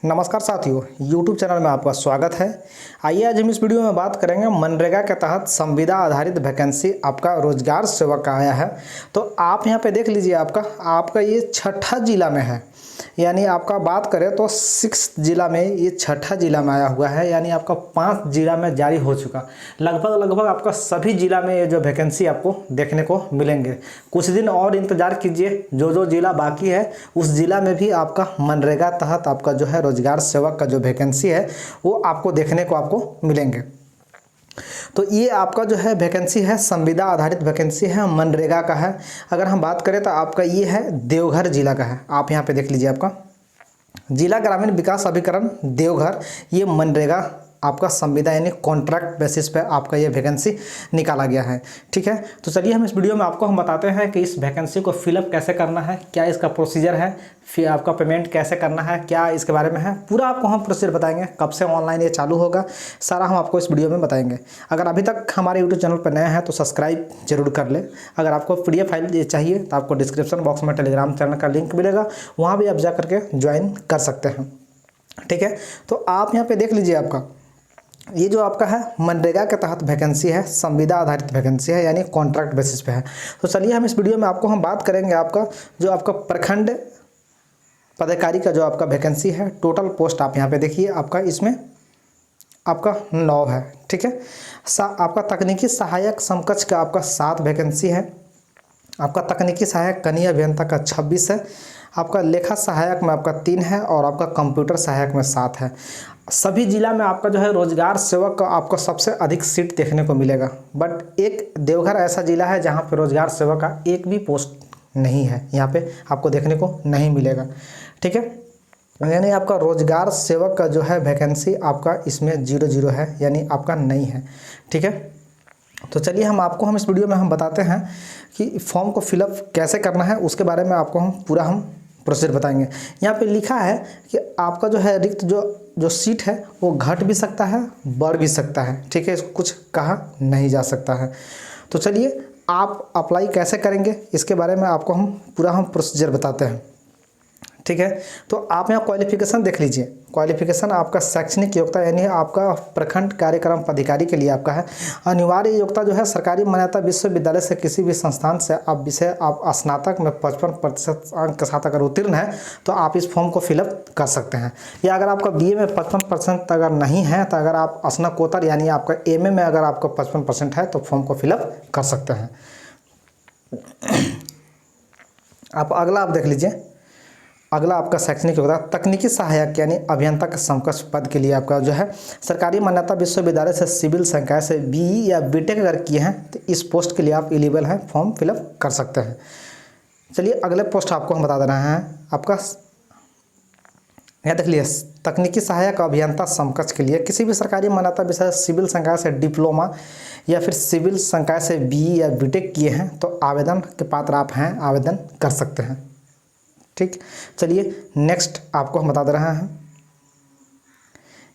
नमस्कार साथियों, YouTube channel में आपका स्वागत है। आइए आज हम इस वीडियो में बात करेंगे मनरेगा के तहत संविदा आधारित वैकेंसी आपका रोजगार सेवक का आया है। तो आप यहाँ पे देख लीजिए, आपका ये छठा जिला में है, यानी आपका बात करें तो 6 जिला में ये छठा जिला में आया हुआ है, यानी आपका 5 जिला में जारी हो चुका। लगभग आपका सभी जिला में ये जो वैकेंसी आपको देखने को मिलेंगे। कुछ दिन और इंतजार कीजिए, जो जिला बाकी है उस जिला में भी आपका मनरेगा तहत आपका जो है रोजगार सेवक का जो वैकेंसी है वो आपको देखने को आपको मिलेंगे। तो ये आपका जो है वैकेंसी है संविदा आधारित वैकेंसी है, मनरेगा का है। अगर हम बात करें तो आपका ये है देवघर जिला का है। आप यहाँ पे देख लीजिए, आपका जिला ग्रामीण विकास अभिकरण देवघर, ये मनरेगा आपका संविदा यानी कॉन्ट्रैक्ट बेसिस पे आपका ये वैकेंसी निकाला गया है। ठीक है, तो चलिए हम इस वीडियो में आपको हम बताते हैं कि इस वैकेंसी को फिलअप कैसे करना है, क्या इसका प्रोसीजर है, फिर आपका पेमेंट कैसे करना है, क्या इसके बारे में है, पूरा आपको हम प्रोसीजर बताएंगे। कब से ऑनलाइन ये चालू होगा, सारा हम आपको इस वीडियो में बताएंगे। अगर अभी तक हमारे यूट्यूब चैनल पर नए हैं तो सब्सक्राइब जरूर कर ले। अगर आपको PDF फाइल चाहिए तो आपको डिस्क्रिप्शन बॉक्स में टेलीग्राम चैनल का लिंक मिलेगा, वहाँ भी आप जा करके ज्वाइन कर सकते हैं। ठीक है, तो आप यहाँ पे देख लीजिए, आपका ये जो आपका है मनरेगा के तहत वैकेंसी है, संविदा आधारित वैकेंसी है, यानी कॉन्ट्रैक्ट बेसिस पे है। तो चलिए हम इस वीडियो में आपको हम बात करेंगे आपका जो आपका प्रखंड पदाधिकारी का जो आपका वैकेंसी है। टोटल पोस्ट आप यहाँ पे देखिए, आपका इसमें आपका 9 है। ठीक है, आपका तकनीकी सहायक समकक्ष का आपका 7 वैकेंसी है। आपका तकनीकी सहायक कनीय अभियंता का 26 है। आपका लेखा सहायक में आपका 3 है और आपका कंप्यूटर सहायक में 7 है। सभी जिला में आपका जो है रोजगार सेवक का आपको सबसे अधिक सीट देखने को मिलेगा, बट एक देवघर ऐसा जिला है जहां पे रोजगार सेवक का एक भी पोस्ट नहीं है, यहाँ पे आपको देखने को नहीं मिलेगा। ठीक है, यानी आपका रोजगार सेवक का जो है वैकेंसी आपका इसमें 0 है, यानी आपका नहीं है। ठीक है, तो चलिए हम इस वीडियो में हम बताते हैं कि फॉर्म को फिलअप कैसे करना है, उसके बारे में आपको हम पूरा प्रोसीजर बताएंगे। यहाँ पे लिखा है कि आपका जो है रिक्त जो सीट है वो घट भी सकता है, बढ़ भी सकता है। ठीक है, इसको कुछ कहा नहीं जा सकता है। तो चलिए आप अप्लाई कैसे करेंगे इसके बारे में आपको हम पूरा प्रोसीजर बताते हैं। ठीक है, तो आप यहाँ क्वालिफिकेशन देख लीजिए। क्वालिफिकेशन आपका शैक्षणिक योग्यता यानी आपका प्रखंड कार्यक्रम पदाधिकारी के लिए आपका है अनिवार्य योग्यता जो है सरकारी मान्यता विश्वविद्यालय से किसी भी संस्थान से आप स्नातक में 55% अंक के साथ अगर उत्तीर्ण है तो आप इस फॉर्म को फिलअप कर सकते हैं। या अगर आपका BA में 55% अगर नहीं है तो अगर आप स्नातकोत्तर यानी आपका MA में अगर आपका 55% है तो फॉर्म को फिलअप कर सकते हैं। अगला आप देख लीजिए, अगला आपका शैक्षणिक योग्यता तकनीकी सहायक यानी अभियंता के समकक्ष पद के लिए आपका जो है सरकारी मान्यता विश्वविद्यालय से सिविल संकाय से BE या BTech अगर किए हैं तो इस पोस्ट के लिए आप एलिजिबल हैं, फॉर्म फिलअप कर सकते हैं। चलिए अगले पोस्ट आपको हम बता दे रहे हैं। आपका यहाँ देख लीजिए, तकनीकी सहायक अभियंता समकक्ष के लिए किसी भी सरकारी मान्यता विषय सिविल संकाय से डिप्लोमा या फिर सिविल संकाय से BE या BTech किए हैं तो आवेदन के पात्र आप हैं, आवेदन कर सकते हैं। ठीक, चलिए नेक्स्ट आपको हम बता दे रहे हैं।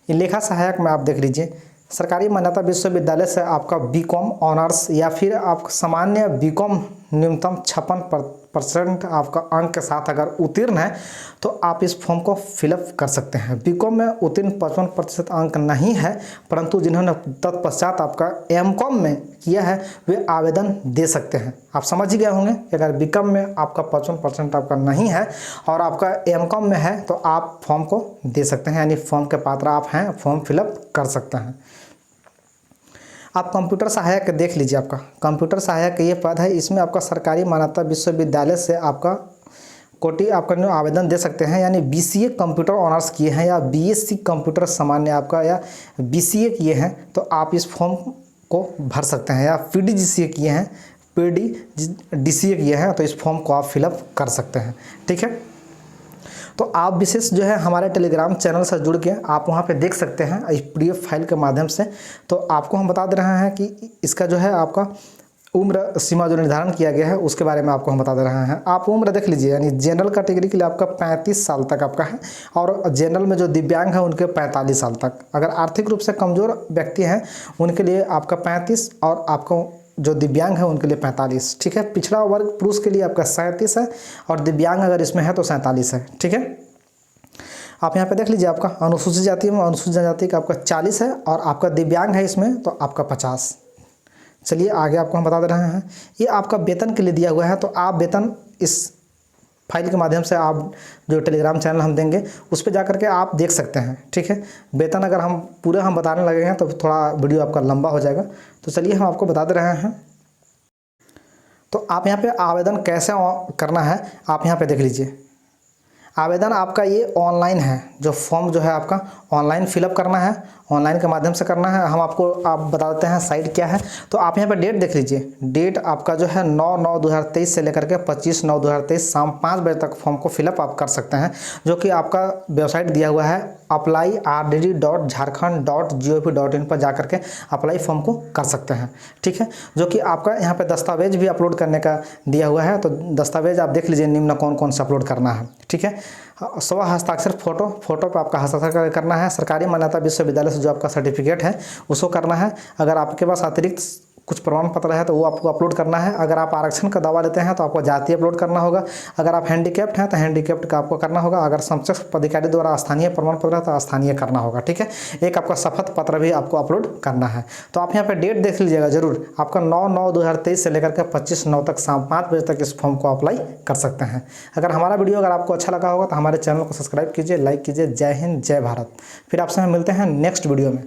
ये लेखा सहायक में आप देख लीजिए, सरकारी मान्यता विश्वविद्यालय से आपका BCom ऑनर्स या फिर आप सामान्य BCom न्यूनतम 56% आपका अंक के साथ अगर उत्तीर्ण है तो आप इस फॉर्म को फिलअप कर सकते हैं। BCom में उत्तीर्ण 55% अंक नहीं है, परंतु जिन्होंने तत्पश्चात आपका MCom में किया है वे आवेदन दे सकते हैं। आप समझ ही गए होंगे कि अगर BCom में आपका 55% आपका नहीं है और आपका MCom में है तो आप फॉर्म को दे सकते हैं, यानी फॉर्म के पात्र आप हैं, फॉर्म फिलअप कर सकते हैं। आप कंप्यूटर सहायक देख लीजिए, आपका कंप्यूटर सहायक ये पद है, इसमें आपका सरकारी मान्यता विश्वविद्यालय से आपका कोटि आपका न्यू आवेदन दे सकते हैं, यानी BCA कंप्यूटर ऑनर्स किए हैं या BSc कंप्यूटर सामान्य आपका या BCA किए हैं तो आप इस फॉर्म को भर सकते हैं, या PDGCA किए हैं, PDCA किए हैं तो इस फॉर्म को आप फिलअप कर सकते हैं। ठीक है, तो आप विशेष जो है हमारे टेलीग्राम चैनल से जुड़ के आप वहाँ पे देख सकते हैं इस PDF फाइल के माध्यम से। तो आपको हम बता दे रहे हैं कि इसका जो है आपका उम्र सीमा जो निर्धारण किया गया है उसके बारे में आपको हम बता दे रहे हैं। आप उम्र देख लीजिए, यानी जनरल कैटेगरी के लिए आपका 35 साल तक आपका है और जनरल में जो दिव्यांग है उनके 45 साल तक। अगर आर्थिक रूप से कमज़ोर व्यक्ति हैं उनके लिए आपका 35 और आपको जो दिव्यांग है उनके लिए 45। ठीक है, पिछड़ा वर्ग पुरुष के लिए आपका 37 है और दिव्यांग अगर इसमें है तो 47 है। ठीक है, आप यहाँ पे देख लीजिए, आपका अनुसूचित जाति में अनुसूचित जनजाति का आपका 40 है और आपका दिव्यांग है इसमें तो आपका 50। चलिए आगे आपको हम बता दे रहे हैं, ये आपका वेतन के लिए दिया हुआ है। तो आप वेतन इस फाइल के माध्यम से आप जो टेलीग्राम चैनल हम देंगे उस पर जा करके आप देख सकते हैं, ठीक है। वेतन अगर हम पूरा हम बताने लगेंगे तो थोड़ा वीडियो आपका लंबा हो जाएगा, तो चलिए हम आपको बता दे रहे हैं। तो आप यहाँ पे आवेदन कैसे करना है आप यहाँ पे देख लीजिए। आवेदन आपका ये ऑनलाइन है, जो फॉर्म जो है आपका ऑनलाइन फिलअप करना है, ऑनलाइन के माध्यम से करना है। हम आपको बता देते हैं साइट क्या है। तो आप यहाँ पे डेट देख लीजिए, डेट आपका जो है 9/9/2023 से लेकर के 25/9/2023 शाम 5 बजे तक फॉर्म को फिलअप आप कर सकते हैं, जो कि आपका वेबसाइट दिया हुआ है apply.rdd.jharkhand.gov.in पर जा करके अप्लाई फॉर्म को कर सकते हैं, ठीक है। जो कि आपका यहाँ पे दस्तावेज भी अपलोड करने का दिया हुआ है। तो दस्तावेज आप देख लीजिए निम्न कौन कौन सा अपलोड करना है, ठीक है। स्व हस्ताक्षर फोटो पर आपका हस्ताक्षर करना है। सरकारी मान्यता विश्वविद्यालय से जो आपका सर्टिफिकेट है उसको करना है। अगर आपके पास अतिरिक्त कुछ प्रमाण पत्र है तो वो आपको अपलोड करना है। अगर आप आरक्षण का दावा लेते हैं तो आपको जाति अपलोड करना होगा। अगर आप हैंडीकैप्ड हैं तो हैंडीकैप्ड का आपको करना होगा। अगर समकक्ष पदाधिकारी द्वारा स्थानीय प्रमाण पत्र है तो स्थानीय करना होगा, ठीक है। एक आपका शपथ पत्र भी आपको अपलोड करना है। तो आप यहाँ पे डेट देख लीजिएगा जरूर, आपका 9/9/2023 से लेकर के 25/9 तक शाम 5 बजे तक इस फॉर्म को अप्लाई कर सकते हैं। अगर हमारा वीडियो अगर आपको अच्छा लगा होगा तो हमारे चैनल को सब्सक्राइब कीजिए, लाइक कीजिए। जय हिंद, जय भारत। फिर आपसे मिलते हैं नेक्स्ट वीडियो में।